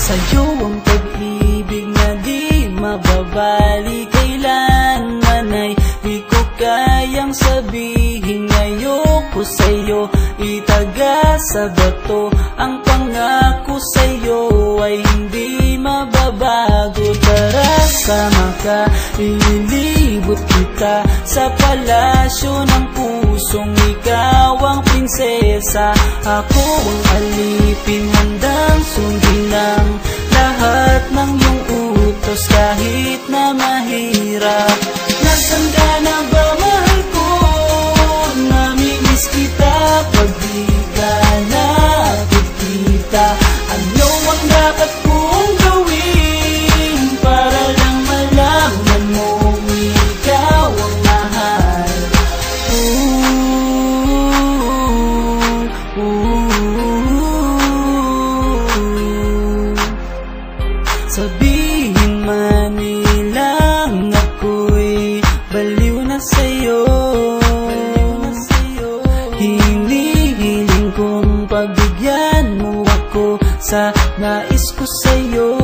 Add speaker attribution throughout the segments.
Speaker 1: Sa'yo ang pag-ibig na di mababali, kailanman ay di ko kayang sabihin. Ayoko sa'yo itaga sa bato, ang pangako sa'yo ay hindi mababago. Tara sama ka, ililibot kita sa palasyo ng pusong ikaw ang prinsesa. Ako ang alipin, handang sundin ang lahat ng iyong utos kahit na mahirap. Nasaan ka na ba, mahal ko? Namimiss kita pag di ka nakikita. Ano ang dapat kong gawin para lang malaman mo ikaw ang mahal? Sabihin man nilang ako'y baliw na sa'yo, hinihiling kong pagbigyan mo ako sa nais ko sa'yo.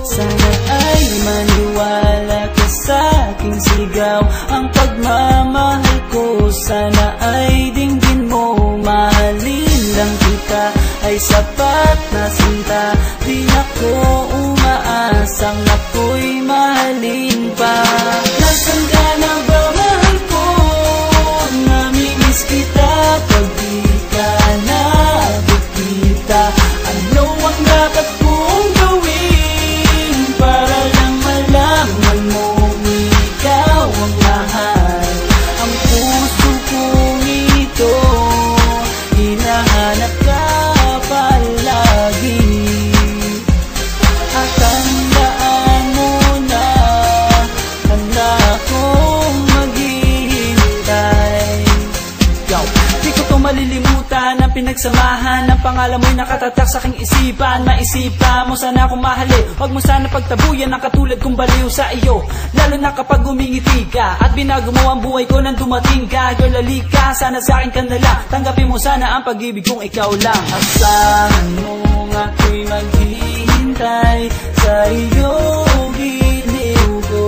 Speaker 1: Sana ay maniwala ka sa aking sigaw, ang pagmamahal ko sana ay dinggin mo. Mahalin lang kita ay sapat na sinta, di ako umaasang ako'y mahalin pa. Nasaan ka na ba, mahal ko? Namimiss kita pag di ka nakikita. Ano ang dapat kong gawin para lang malaman mo ikaw ang mahal? Ang puso kong ito hinahanap ka palagi, at tandaan mo na handa akong maghihintay. Di ko to malilimutan ang pinagsamahan, ang pangalan mo'y nakatatak sa aking isipan. Maisipan mo sana akong mahalin, huwag mo sana pagtabuyan ang katulad kong baliw sa iyo. Lalo na kapag umingiti ka at binago mo ang buhay ko nang dumating ka. Girl, halika, sana sa akin ka na lang, tanggapin mo sana ang pag-ibig kong ikaw lang. Asahan mo ako'y maghihintay sa iyo, giliw ko.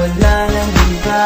Speaker 1: Wala nang iba